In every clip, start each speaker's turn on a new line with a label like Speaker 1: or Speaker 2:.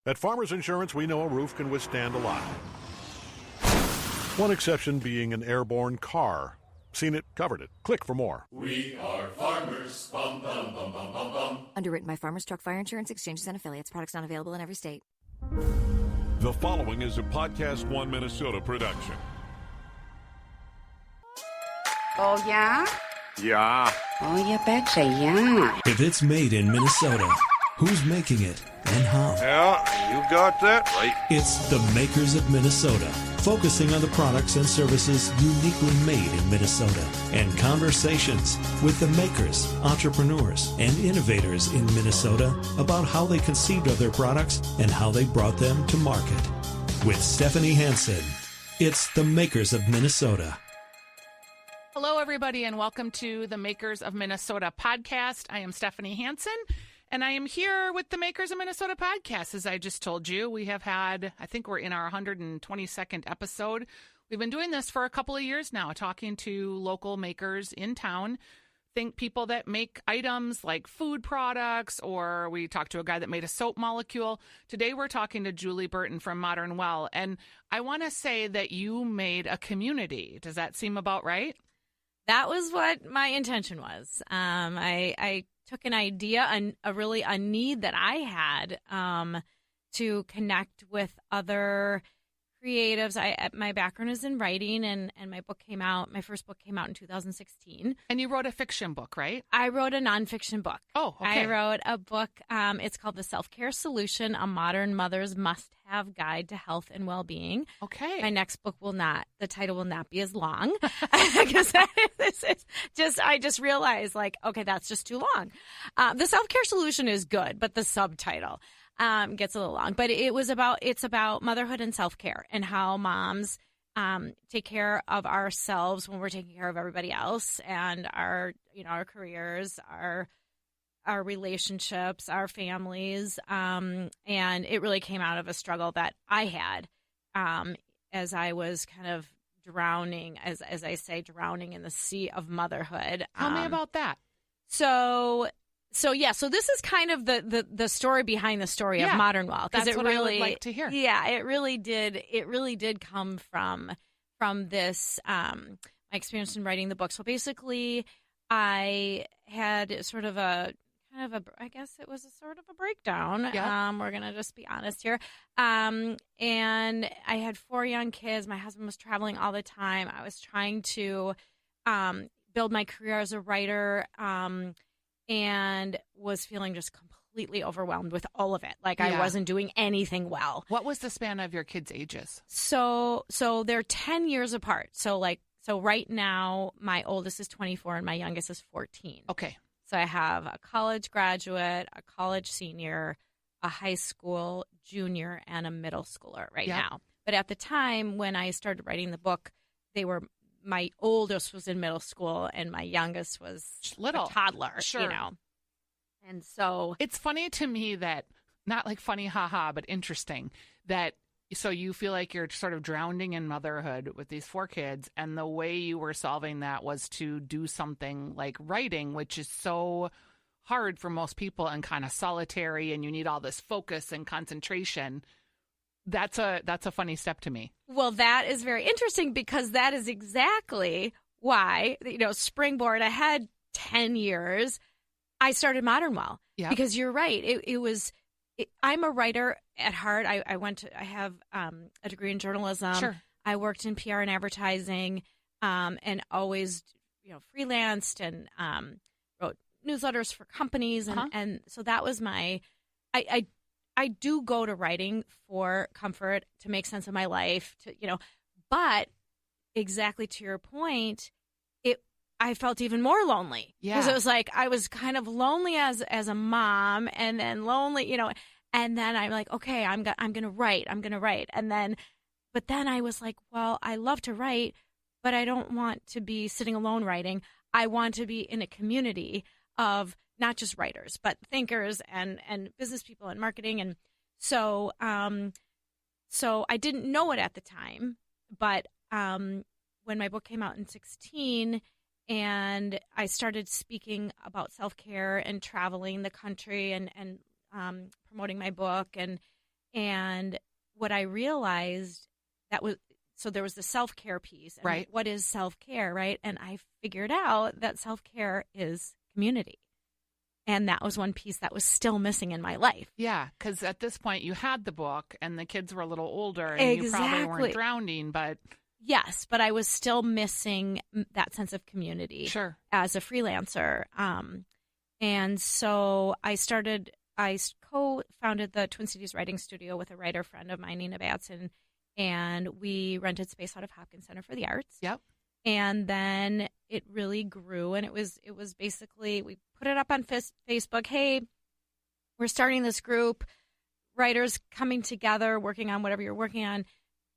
Speaker 1: At Farmers Insurance, we know a roof can withstand a lot. One exception being an airborne car. Seen it, covered it. Click for more.
Speaker 2: We are farmers. Bum, bum, bum, bum, bum, bum.
Speaker 3: Underwritten by Farmers Truck Fire Insurance Exchanges and Affiliates. Products not available in every state.
Speaker 4: The following is a Podcast One Minnesota production.
Speaker 5: Oh, yeah?
Speaker 4: Yeah.
Speaker 5: Oh, you betcha, yeah.
Speaker 6: If it's made in Minnesota, who's making it and how?
Speaker 4: Yeah, you got that right.
Speaker 6: It's the Makers of Minnesota, focusing on the products and services uniquely made in Minnesota, and conversations with the makers, entrepreneurs, and innovators in Minnesota about how they conceived of their products and how they brought them to market. With Stephanie Hansen, it's the Makers of Minnesota.
Speaker 7: Hello, everybody, and welcome to the Makers of Minnesota podcast. I am Stephanie Hansen, and I am here with the Makers of Minnesota podcast. As I just told you, we have had, I think we're in our 122nd episode. We've been doing this for a couple of years now, talking to local makers in town. Think people that make items like food products, or we talked to a guy that made a soap molecule. Today, we're talking to Julie Burton from Modern Well, and I want to say that you made a community. Does that seem about right?
Speaker 8: That was what my intention was. I took an idea, a need that I had to connect with other creatives. My background is in writing, and my first book came out in 2016.
Speaker 7: And you wrote a fiction book, right?
Speaker 8: I wrote a nonfiction book.
Speaker 7: Oh, okay.
Speaker 8: I wrote a book. It's called The Self-Care Solution, A Modern Mother's Must-Have Guide to Health and Well-Being.
Speaker 7: Okay.
Speaker 8: My next book the title will not be as long. Because I just realized, okay, that's just too long. The Self-Care Solution is good, but the subtitle gets a little long. But it's about motherhood and self-care and how moms take care of ourselves when we're taking care of everybody else, and our careers, our relationships, our families. And it really came out of a struggle that I had as I was kind of drowning, as I say, drowning in the sea of motherhood.
Speaker 7: Tell me about that.
Speaker 8: So this is kind of the story behind the story of Modern Well, because
Speaker 7: I would like to hear.
Speaker 8: Yeah, it really did come from this my experience in writing the book. So basically, I had sort of I guess it was a sort of a breakdown.
Speaker 7: Yeah.
Speaker 8: We're gonna just be honest here. And I had 4 young kids. My husband was traveling all the time. I was trying to build my career as a writer. And was feeling just completely overwhelmed with all of it. I wasn't doing anything well.
Speaker 7: What was the span of your kids' ages?
Speaker 8: So they're 10 years apart. So right now, my oldest is 24 and my youngest is 14.
Speaker 7: Okay.
Speaker 8: So I have a college graduate, a college senior, a high school junior, and a middle schooler right now. But at the time when I started writing the book, my oldest was in middle school and my youngest was a toddler,
Speaker 7: sure.
Speaker 8: And so
Speaker 7: it's funny to me that, not like funny, haha, but interesting that, so you feel like you're sort of drowning in motherhood with these 4 kids, and the way you were solving that was to do something like writing, which is so hard for most people and kind of solitary, and you need all this focus and concentration. That's a funny step to me.
Speaker 8: Well, that is very interesting, because that is exactly why, springboard ahead 10 years, I started Modern Well.
Speaker 7: Yeah.
Speaker 8: Because you're right. I'm a writer at heart. I have a degree in journalism.
Speaker 7: Sure.
Speaker 8: I worked in PR and advertising, and always, freelanced and wrote newsletters for companies. And so that was I do go to writing for comfort, to make sense of my life, but exactly to your point, I felt even more lonely.
Speaker 7: Yeah.
Speaker 8: Because it was like I was kind of lonely as a mom, and then lonely, and then I'm like, okay, I'm going to write. But then I was like, well, I love to write, but I don't want to be sitting alone writing. I want to be in a community of not just writers, but thinkers and business people and marketing. And so I didn't know it at the time, but when my book came out in 2016 and I started speaking about self-care and traveling the country and promoting my book and And what I realized so there was the self-care piece. And
Speaker 7: Right.
Speaker 8: what is self-care, right? And I figured out that self-care is community. And that was one piece that was still missing in my life.
Speaker 7: Yeah, because at this point you had the book and the kids were a little older and you probably
Speaker 8: Exactly.
Speaker 7: weren't drowning, but
Speaker 8: Yes, but I was still missing that sense of community
Speaker 7: sure.
Speaker 8: as a freelancer. And so I co-founded the Twin Cities Writing Studio with a writer friend of mine, Nina Batson, and we rented space out of Hopkins Center for the Arts.
Speaker 7: Yep.
Speaker 8: And then it really grew, and it was basically, we put it up on Facebook. Hey, we're starting this group, writers coming together, working on whatever you're working on.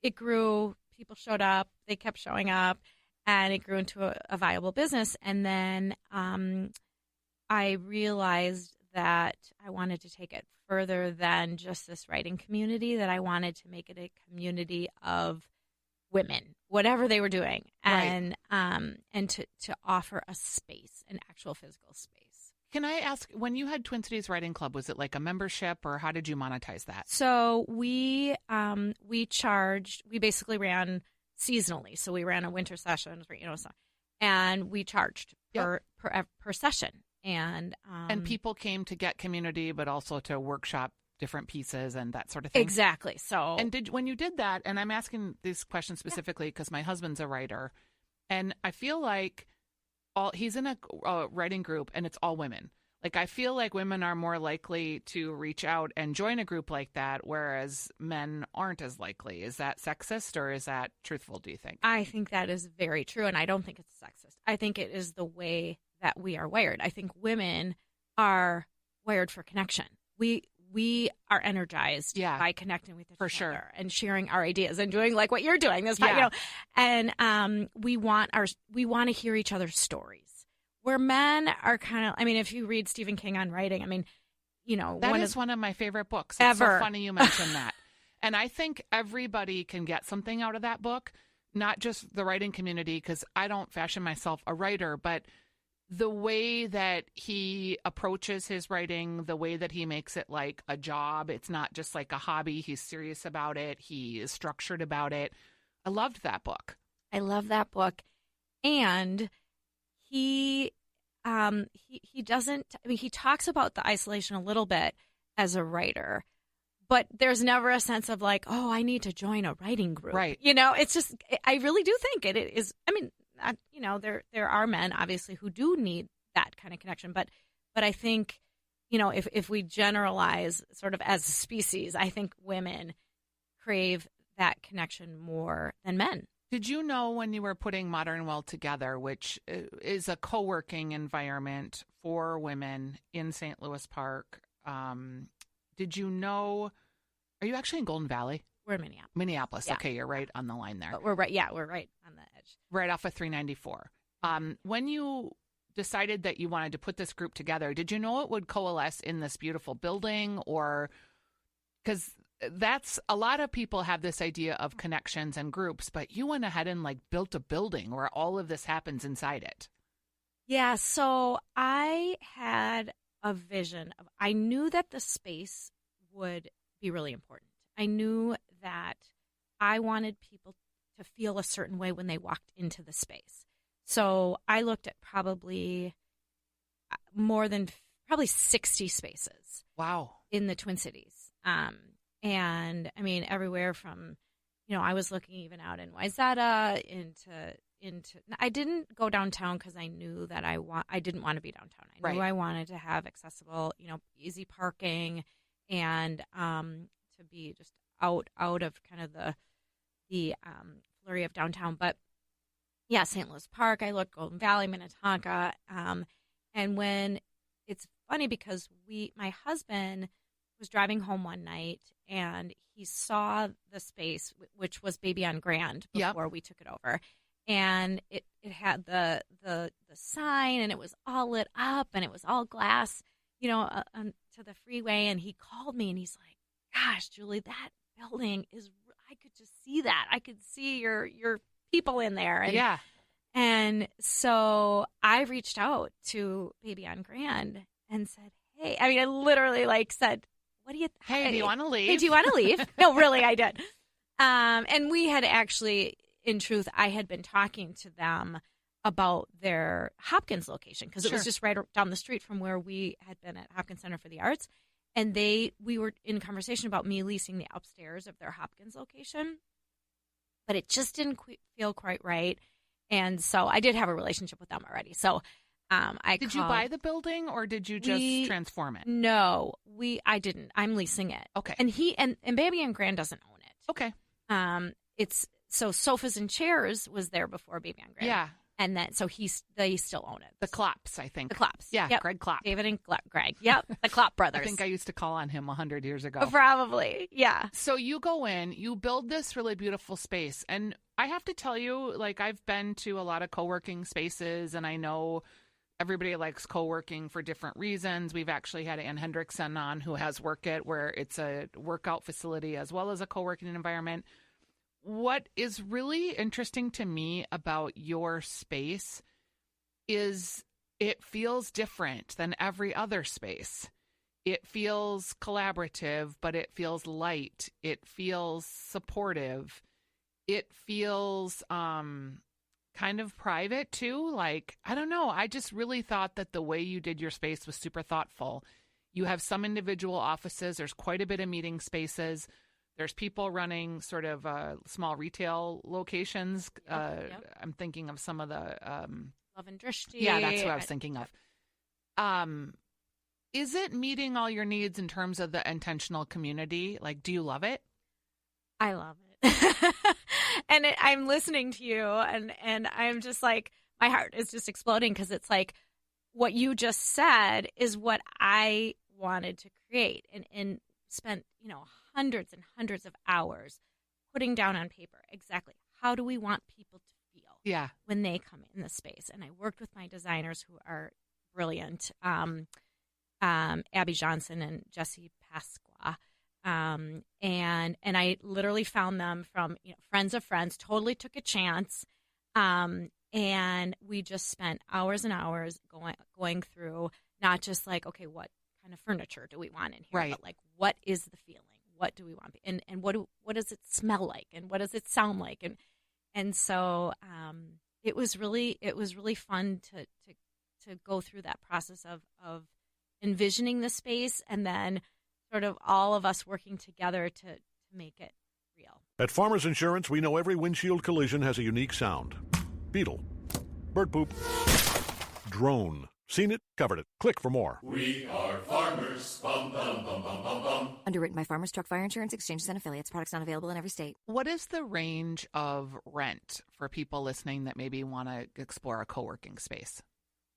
Speaker 8: It grew. People showed up. They kept showing up, and it grew into a viable business. And then I realized that I wanted to take it further than just this writing community, that I wanted to make it a community of women, whatever they were doing,
Speaker 7: Right.
Speaker 8: and to offer a space, an actual physical space.
Speaker 7: Can I ask, when you had Twin Cities Writing Club, was it like a membership or how did you monetize that?
Speaker 8: So we basically ran seasonally. So we ran a winter session, and we charged per session. And
Speaker 7: people came to get community, but also to workshop different pieces and that sort of thing.
Speaker 8: Exactly. So
Speaker 7: And when you did that, and I'm asking these questions specifically because my husband's a writer, and I feel like he's in a writing group, and it's all women. Like, I feel like women are more likely to reach out and join a group like that, whereas men aren't as likely. Is that sexist or is that truthful, do you think?
Speaker 8: I think that is very true, and I don't think it's sexist. I think it is the way that we are wired. I think women are wired for connection. We are energized by connecting with each
Speaker 7: For
Speaker 8: other
Speaker 7: sure.
Speaker 8: and sharing our ideas and doing like what you're doing this
Speaker 7: Yeah.
Speaker 8: and we want to hear each other's stories. Where men are kind of, if you read Stephen King on writing,
Speaker 7: That is one of my favorite books. It's
Speaker 8: Ever.
Speaker 7: so funny you mentioned that. And I think everybody can get something out of that book, not just the writing community, because I don't fashion myself a writer, but the way that he approaches his writing, the way that he makes it like a job. It's not just like a hobby. He's serious about it. He is structured about it. I loved that book.
Speaker 8: I love that book. And he doesn't, he talks about the isolation a little bit as a writer, but there's never a sense of like, oh, I need to join a writing group.
Speaker 7: Right.
Speaker 8: It's just, I really do think it is, there are men obviously who do need that kind of connection, but I think, if we generalize sort of as a species, I think women crave that connection more than men.
Speaker 7: Did you know when you were putting Modern Well together, which is a co-working environment for women in St. Louis Park, did you know, are you actually in Golden Valley?
Speaker 8: We're in Minneapolis.
Speaker 7: Minneapolis.
Speaker 8: Yeah.
Speaker 7: Okay, you're right on the line there.
Speaker 8: But we're right on the edge.
Speaker 7: Right off of 394. When you decided that you wanted to put this group together, did you know it would coalesce in this beautiful building? Or because that's a lot of people have this idea of connections and groups, but you went ahead and like built a building where all of this happens inside it.
Speaker 8: Yeah, so I had a vision of, I knew that the space would be really important. I knew that I wanted people to feel a certain way when they walked into the space. So I looked at probably 60 spaces.
Speaker 7: Wow.
Speaker 8: In the Twin Cities. And everywhere from, I was looking even out in Wayzata into I didn't go downtown because I knew that I didn't want to be downtown. I knew I wanted to have accessible, easy parking and to be just out of kind of the flurry of downtown. But yeah, St. Louis Park, I looked Golden Valley, Minnetonka. And when it's funny because my husband was driving home one night and he saw the space, which was Baby on Grand before we took it over. And it had the sign and it was all lit up and it was all glass, to the freeway. And he called me and he's like, gosh, Julie, that building I could just see that. I could see your people in there. And,
Speaker 7: yeah.
Speaker 8: And so I reached out to Baby on Grand and said, hey, I literally said, what do you?
Speaker 7: Hey, do you want to leave?
Speaker 8: Hey, do you want to leave? No, really, I did. And we had actually, in truth, I had been talking to them about their Hopkins location because it was just right down the street from where we had been at Hopkins Center for the Arts. And we were in conversation about me leasing the upstairs of their Hopkins location, but it just didn't feel quite right. And so I did have a relationship with them already. So did you buy the building or did you just transform it? No, I didn't. I'm leasing it. Okay. And Baby and Grand doesn't own it.
Speaker 7: Okay.
Speaker 8: It's so Sofas and Chairs was there before Baby and Grand.
Speaker 7: Yeah.
Speaker 8: And then, so they still own it.
Speaker 7: The Klopps, I think.
Speaker 8: The Klopps.
Speaker 7: Yeah,
Speaker 8: yep.
Speaker 7: Greg Klopp.
Speaker 8: David and Greg. Yep, the Klopp brothers.
Speaker 7: I think I used to call on him 100 years ago.
Speaker 8: Probably, yeah.
Speaker 7: So you go in, you build this really beautiful space. And I have to tell you, like, I've been to a lot of co-working spaces, and I know everybody likes co-working for different reasons. We've actually had Ann Hendrickson on who has Workit, where it's a workout facility as well as a co-working environment. What is really interesting to me about your space is it feels different than every other space. It feels collaborative, but it feels light. It feels supportive. It feels kind of private too. Like, I don't know. I just really thought that the way you did your space was super thoughtful. You have some individual offices. There's quite a bit of meeting spaces. There's people running sort of small retail locations.
Speaker 8: Yep.
Speaker 7: I'm thinking of some of the
Speaker 8: Love and Drishti.
Speaker 7: Yeah, that's what I was thinking of. Is it meeting all your needs in terms of the intentional community? Like, do you love it?
Speaker 8: I love it. And I'm listening to you, and I'm just like, my heart is just exploding because it's like what you just said is what I wanted to create and spent, hundreds and hundreds of hours putting down on paper exactly how do we want people to feel when they come in the space. And I worked with my designers who are brilliant, Abby Johnson and Jesse Pasqua. And I literally found them from friends of friends, totally took a chance. And we just spent hours and hours going through not just like, okay, what kind of furniture do we want in here, but like, what is the feeling? What do we want? And what does it smell like? And what does it sound like? And so it was really fun to go through that process of envisioning the space and then sort of all of us working together to make it real.
Speaker 1: At Farmers Insurance, we know every windshield collision has a unique sound. Beetle. Bird poop. Drone. Seen it, covered it. Click for more.
Speaker 2: We are farmers. Bum, bum, bum, bum, bum, bum.
Speaker 3: Underwritten by Farmers Truck Fire Insurance Exchanges and Affiliates. Products not available in every state.
Speaker 7: What is the range of rent for people listening that maybe want to explore a co-working space?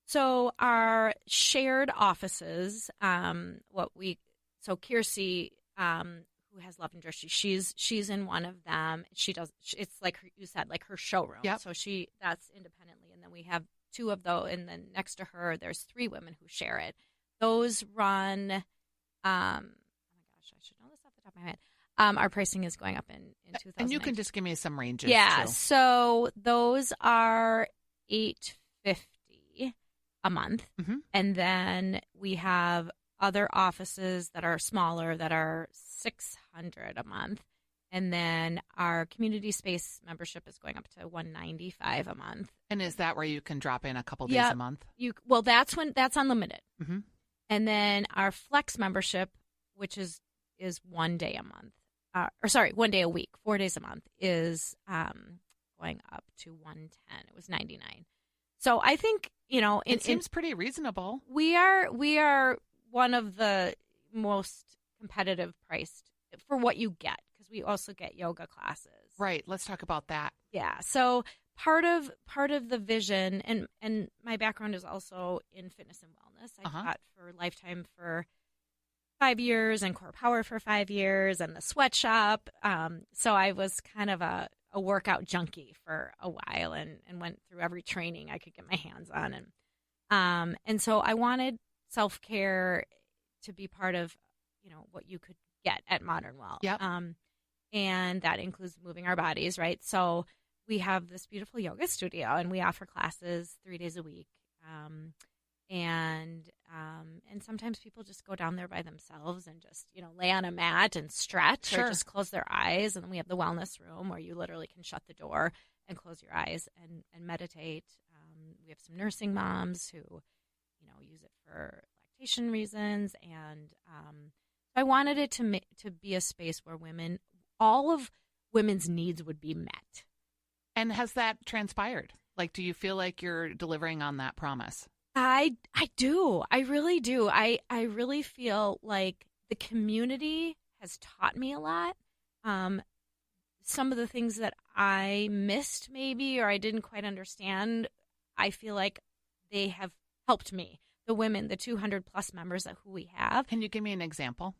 Speaker 8: So our shared offices, Kiersey, who has Love and Drishti, she's in one of them. It's like you said, like her showroom.
Speaker 7: Yep.
Speaker 8: So that's independently, and then we have two of those, and then next to her, there's three women who share it. Those run, oh my gosh, I should know this off the top of my head. Our pricing is going up in 2000.
Speaker 7: And you can just give me some ranges.
Speaker 8: Yeah,
Speaker 7: too.
Speaker 8: So those are $850 a month, and then we have other offices that are smaller that are $600 a month. And then our community space membership is going up to $195 a month.
Speaker 7: And is that where you can drop in a couple days a month?
Speaker 8: That's unlimited.
Speaker 7: Mm-hmm.
Speaker 8: And then our flex membership, which is 1 day a month, 1 day a week, 4 days a month, is going up to $110. It was $99. So I think it
Speaker 7: seems pretty reasonable.
Speaker 8: We are one of the most competitive priced for what you get, because we also get yoga classes.
Speaker 7: Right. Let's talk about that.
Speaker 8: Yeah. So part of the vision, and my background is also in fitness and wellness. I taught for Lifetime for 5 years and Core Power for 5 years and the Sweatshop. So I was kind of a workout junkie for a while and went through every training I could get my hands on. And so I wanted self-care to be part of, what you could get at Modern Well.
Speaker 7: Yep.
Speaker 8: And that includes moving our bodies, right? So we have this beautiful yoga studio, and we offer classes 3 days a week. And sometimes people just go down there by themselves and just, lay on a mat and stretch
Speaker 7: Sure.
Speaker 8: or just close their eyes. And then we have the wellness room where you literally can shut the door and close your eyes and meditate. We have some nursing moms who, use it for lactation reasons. And I wanted it to be a space where all of women's needs would be met.
Speaker 7: And has that transpired? Like, do you feel like you're delivering on that promise?
Speaker 8: I do. I really do. I really feel like the community has taught me a lot. Some of the things that I missed maybe or I didn't quite understand, I feel like they have helped me. The women, the 200 plus members who we have.
Speaker 7: Can you give me an example?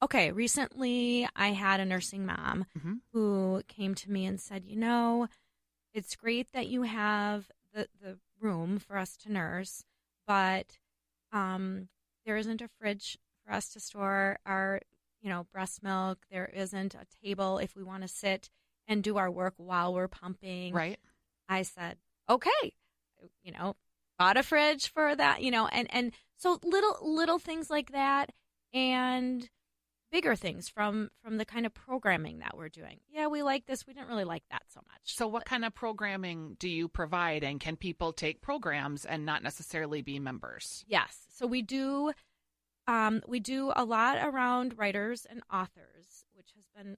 Speaker 8: Okay, recently I had a nursing mom who came to me and said, it's great that you have the room for us to nurse, but there isn't a fridge for us to store our, breast milk. There isn't a table if we want to sit and do our work while we're pumping.
Speaker 7: Right.
Speaker 8: I said, okay, bought a fridge for that, and so little things like that and bigger things from the kind of programming that we're doing. Yeah, we like this. We didn't really like that so much.
Speaker 7: So what kind of programming do you provide, and can people take programs and not necessarily be members?
Speaker 8: Yes. So we do a lot around writers and authors, which has been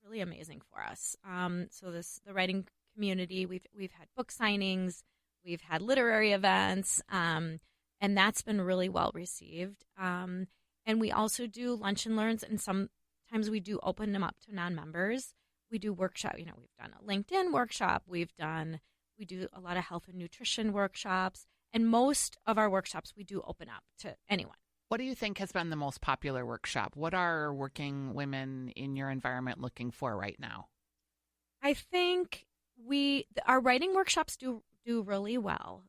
Speaker 8: really amazing for us. So the writing community, we've had book signings, we've had literary events, and that's been really well received. And we also do lunch and learns, and sometimes we do open them up to non-members. We do workshop. We've done a LinkedIn workshop. We do a lot of health and nutrition workshops, and most of our workshops we do open up to anyone.
Speaker 7: What do you think has been the most popular workshop? What are working women in your environment looking for right now?
Speaker 8: I think our writing workshops do really well.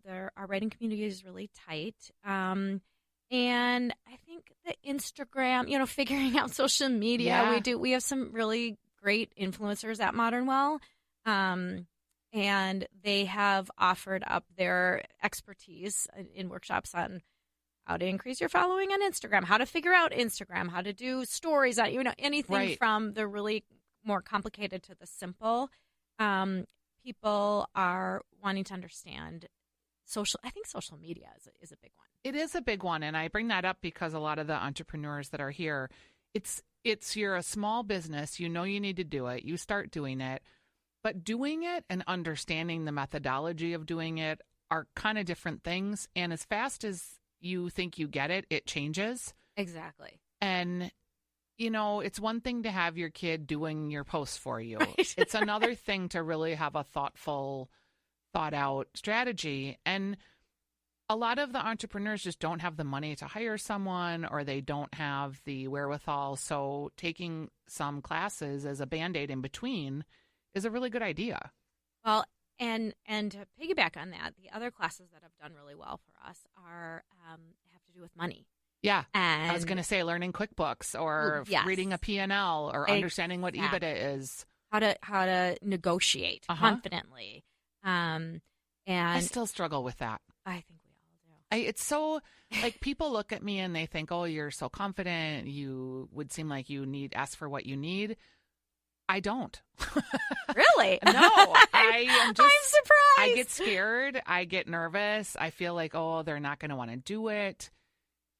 Speaker 8: Our writing community is really tight. And I think the Instagram, figuring out social media,
Speaker 7: Yeah.
Speaker 8: we have some really great influencers at Modern Well. And they have offered up their expertise in workshops on how to increase your following on Instagram, how to figure out Instagram, how to do stories on, anything
Speaker 7: Right.
Speaker 8: from the really more complicated to the simple. People are wanting to understand I think social media is a big one.
Speaker 7: It is a big one, and I bring that up because a lot of the entrepreneurs that are here, you're a small business, you need to do it, you start doing it, but doing it and understanding the methodology of doing it are kind of different things, and as fast as you think you get it, it changes.
Speaker 8: Exactly.
Speaker 7: And it's one thing to have your kid doing your posts for you.
Speaker 8: Right.
Speaker 7: It's another thing to really have a thoughtful, thought out strategy. And a lot of the entrepreneurs just don't have the money to hire someone, or they don't have the wherewithal. So taking some classes as a Band-Aid in between is a really good idea.
Speaker 8: Well, and to piggyback on that, the other classes that have done really well for us have to do with money.
Speaker 7: Yeah.
Speaker 8: And
Speaker 7: I was going to say learning QuickBooks or
Speaker 8: Yes.
Speaker 7: reading a P&L or understanding what
Speaker 8: Exactly.
Speaker 7: EBITDA is.
Speaker 8: how to negotiate confidently. And
Speaker 7: I still struggle with that.
Speaker 8: I think we all do.
Speaker 7: It's so, like, people look at me and they think, oh, you're so confident. You would seem like you ask for what you need. I don't.
Speaker 8: Really?
Speaker 7: No, I am just,
Speaker 8: I'm surprised.
Speaker 7: I get scared. I get nervous. I feel like, oh, they're not going to want to do it.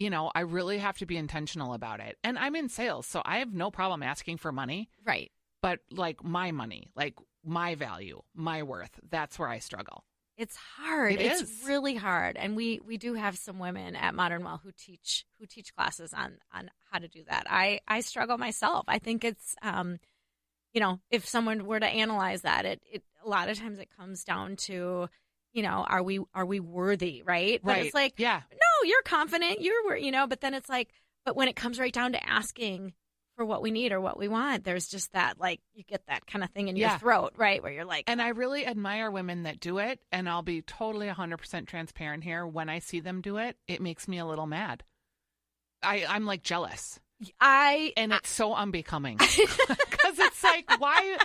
Speaker 7: I really have to be intentional about it. And I'm in sales, so I have no problem asking for money.
Speaker 8: Right.
Speaker 7: But like my money, like my value, my worth, that's where I struggle.
Speaker 8: It's hard.
Speaker 7: It's
Speaker 8: really hard. And we do have some women at Modern Well who teach classes on how to do that. I struggle myself. I think it's if someone were to analyze that, it a lot of times it comes down to, are we worthy, right? But it's like,
Speaker 7: yeah.
Speaker 8: no, you're confident, but then it's like, but when it comes right down to asking for what we need or what we want, there's just that, like, you get that kind of thing in your throat, right? Where you're like,
Speaker 7: and I really admire women that do it. And I'll be totally 100% transparent here. When I see them do it, it makes me a little mad. I'm like jealous. And it's so unbecoming because it's like, why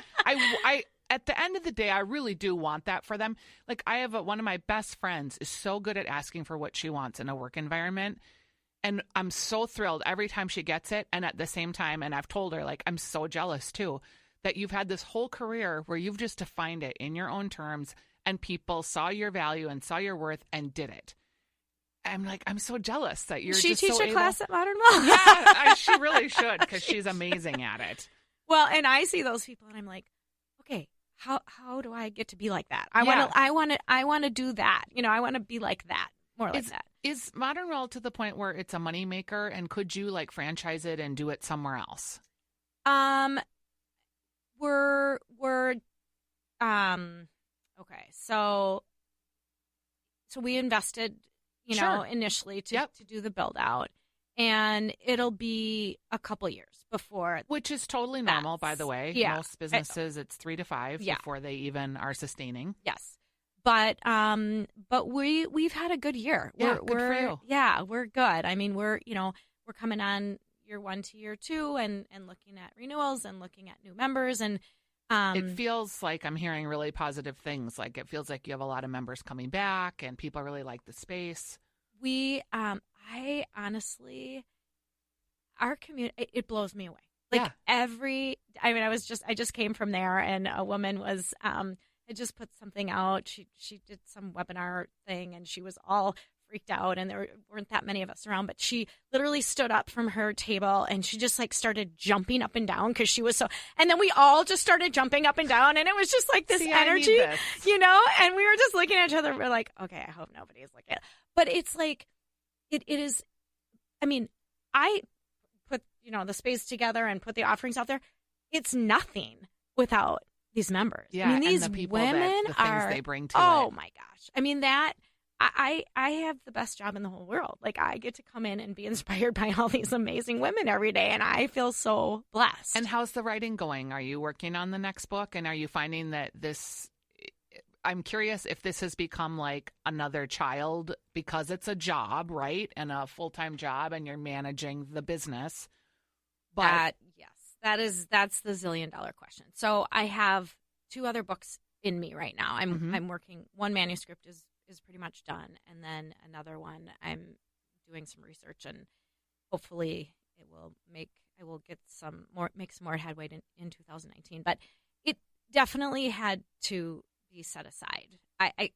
Speaker 7: at the end of the day, I really do want that for them. Like I have one of my best friends is so good at asking for what she wants in a work environment. And I'm so thrilled every time she gets it. And at the same time, and I've told her, like, I'm so jealous too, that you've had this whole career where you've just defined it in your own terms and people saw your value and saw your worth and did it. I'm like, I'm so jealous that you're
Speaker 8: She
Speaker 7: just
Speaker 8: teach
Speaker 7: so
Speaker 8: a
Speaker 7: able.
Speaker 8: class at Modern Mall.
Speaker 7: Yeah, she really should because she's amazing at it.
Speaker 8: Well, and I see those people and I'm like, okay, how do I get to be like that? I want to do that. You know, I want to be like that. More like that.
Speaker 7: Is Modern Roll to the point where it's a moneymaker, and could you like franchise it and do it somewhere else?
Speaker 8: We're okay. So we invested, you know, initially to do the build out, and it'll be a couple years before,
Speaker 7: which is totally normal, by the way.
Speaker 8: Yeah.
Speaker 7: Most businesses, it's 3 to 5 before they even are sustaining.
Speaker 8: Yes. But we've had a good year.
Speaker 7: Yeah, good for you.
Speaker 8: Yeah, we're good. I mean, we're coming on year 1 to year 2 and looking at renewals and looking at new members, and
Speaker 7: it feels like I'm hearing really positive things. Like it feels like you have a lot of members coming back and people really like the space.
Speaker 8: I honestly, our community, it blows me away. Like I just came from there, and a woman was had just put something out. She did some webinar thing, and she was all freaked out, and there weren't that many of us around, but she literally stood up from her table and she just like started jumping up and down because she was so, and then we all just started jumping up and down, and it was just like this energy, you know, and we were just looking at each other. We're like, okay, I hope nobody's looking at it. But it's like, it is, I mean, I put, you know, the space together and put the offerings out there. It's nothing without these members.
Speaker 7: Yeah,
Speaker 8: I mean, these
Speaker 7: and the people
Speaker 8: women
Speaker 7: the
Speaker 8: are,
Speaker 7: things they bring to
Speaker 8: oh
Speaker 7: it.
Speaker 8: my gosh. I mean, that, I have the best job in the whole world. Like, I get to come in and be inspired by all these amazing women every day, and I feel so blessed.
Speaker 7: And how's the writing going? Are you working on the next book? And are you finding that this, I'm curious if this has become like another child because it's a job, right? And a full-time job, and you're managing the business. But
Speaker 8: that's the $1 zillion question. So I have 2 other books in me right now. I'm working, one manuscript is pretty much done, and then another one I'm doing some research, and hopefully it will make some more headway in 2019. But it definitely had to be set aside. I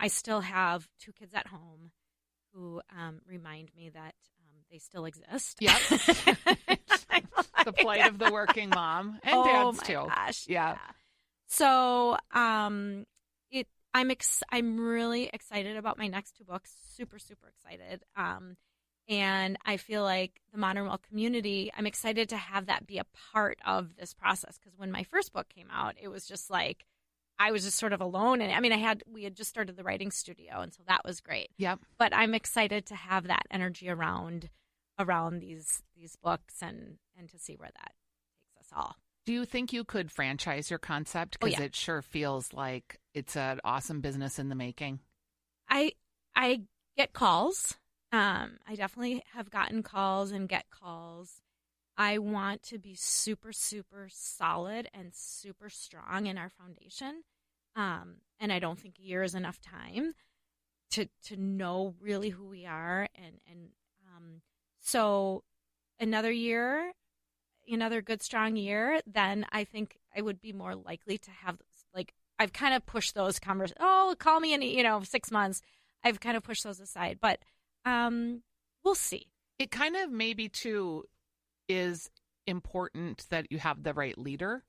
Speaker 8: still have 2 kids at home who remind me that they still exist.
Speaker 7: Yep. The plight of the working mom and dads too.
Speaker 8: Oh my gosh.
Speaker 7: Yeah.
Speaker 8: So I'm really excited about my next 2 books. Super, super excited. And I feel like the Modern Well community, I'm excited to have that be a part of this process. Because when my first book came out, it was just like, I was just sort of alone. And I mean, we had just started the writing studio, and so that was great.
Speaker 7: Yep.
Speaker 8: But I'm excited to have that energy around these books and to see where that takes us all.
Speaker 7: Do you think you could franchise your concept? Because it sure feels like it's an awesome business in the making.
Speaker 8: I get calls. I definitely have gotten calls and get calls. I want to be super, super solid and super strong in our foundation. And I don't think a year is enough time to know really who we are. So another year, another good, strong year, then I think I would be more likely to have, like, I've kind of pushed those conversations. Oh, call me in, 6 months. I've kind of pushed those aside, but we'll see.
Speaker 7: It kind of maybe too is important that you have the right leader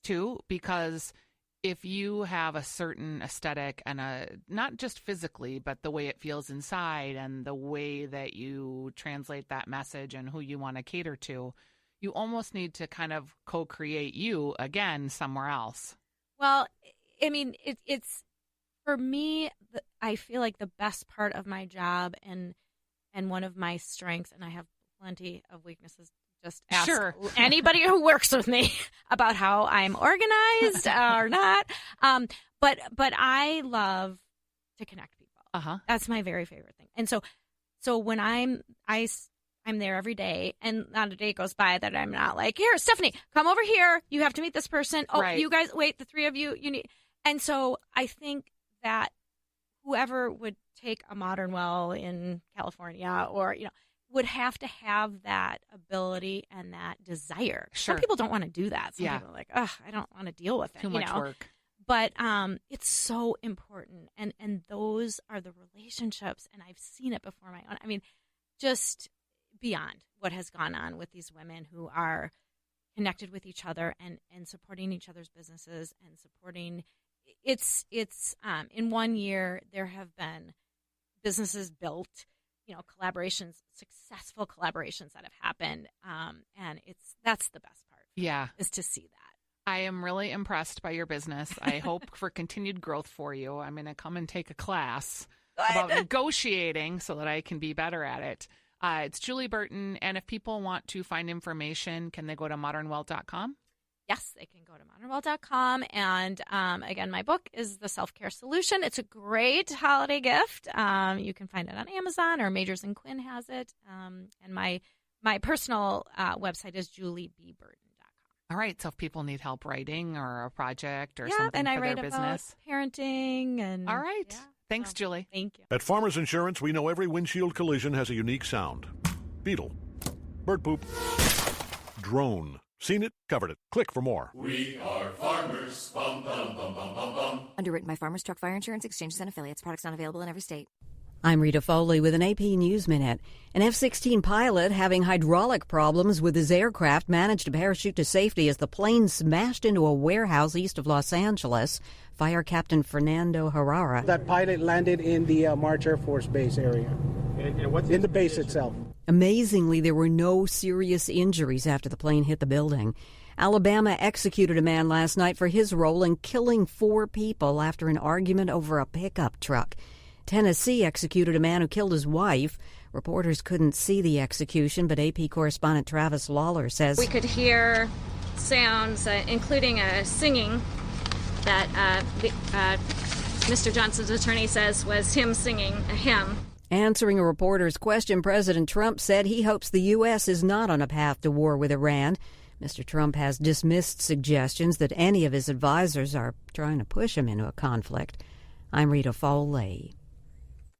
Speaker 7: too, because if you have a certain aesthetic and not just physically, but the way it feels inside and the way that you translate that message and who you want to cater to, you almost need to kind of co-create you again somewhere else.
Speaker 8: Well, I mean, it's for me, I feel like the best part of my job and one of my strengths, and I have plenty of weaknesses. Just ask anybody who works with me about how I'm organized or not. But I love to connect people.
Speaker 7: Uh-huh.
Speaker 8: That's my very favorite thing. And so when I'm I'm there every day, and not a day goes by that I'm not like, here, Stephanie, come over here. You have to meet this person. Oh,
Speaker 7: Right.
Speaker 8: you guys, wait, the three of you need. And so I think that whoever would take a Modern Well in California or, would have to have that ability and that desire.
Speaker 7: Sure.
Speaker 8: Some people don't want to do that. Some
Speaker 7: Yeah.
Speaker 8: people are like, ugh, I don't want to deal with it.
Speaker 7: Too much work.
Speaker 8: But it's so important. And those are the relationships. And I've seen it before my own. I mean, just beyond what has gone on with these women who are connected with each other and supporting each other's businesses and supporting. It's in 1 year, there have been businesses built, collaborations, successful collaborations that have happened. And that's the best part.
Speaker 7: Yeah.
Speaker 8: Is to see that.
Speaker 7: I am really impressed by your business. I hope for continued growth for you. I'm going to come and take a class about negotiating so that I can be better at it. It's Julie Burton. And if people want to find information, can they go to modernwell.com?
Speaker 8: Yes, they can go to modernwell.com. And again, my book is The Self-Care Solution. It's a great holiday gift. You can find it on Amazon, or Majors & Quinn has it. And my personal website is juliebburton.com.
Speaker 7: All right. So if people need help writing or a project or something
Speaker 8: and I
Speaker 7: for
Speaker 8: write
Speaker 7: their business.
Speaker 8: about parenting. And
Speaker 7: All right. Thanks, Julie.
Speaker 8: Thank you.
Speaker 1: At Farmers Insurance, we know every windshield collision has a unique sound. Beetle. Bird poop. Drone. Seen it, covered it. Click for more.
Speaker 2: We are farmers. Bum, bum, bum, bum, bum, bum.
Speaker 3: Underwritten by Farmers Truck Fire Insurance Exchanges and Affiliates. Products not available in every state.
Speaker 9: I'm Rita Foley with an AP News Minute. An F-16 pilot having hydraulic problems with his aircraft managed to parachute to safety as the plane smashed into a warehouse east of Los Angeles. Fire Captain Fernando Herrera.
Speaker 10: That pilot landed in the March Air Force Base area, in the base itself.
Speaker 9: Amazingly, there were no serious injuries after the plane hit the building. Alabama executed a man last night for his role in killing 4 people after an argument over a pickup truck. Tennessee executed a man who killed his wife. Reporters couldn't see the execution, but AP correspondent Travis Lawler says
Speaker 11: we could hear sounds, including singing, that Mr. Johnson's attorney says was him singing a hymn.
Speaker 9: Answering a reporter's question, President Trump said he hopes the U.S. is not on a path to war with Iran. Mr. Trump has dismissed suggestions that any of his advisors are trying to push him into a conflict. I'm Rita Foley.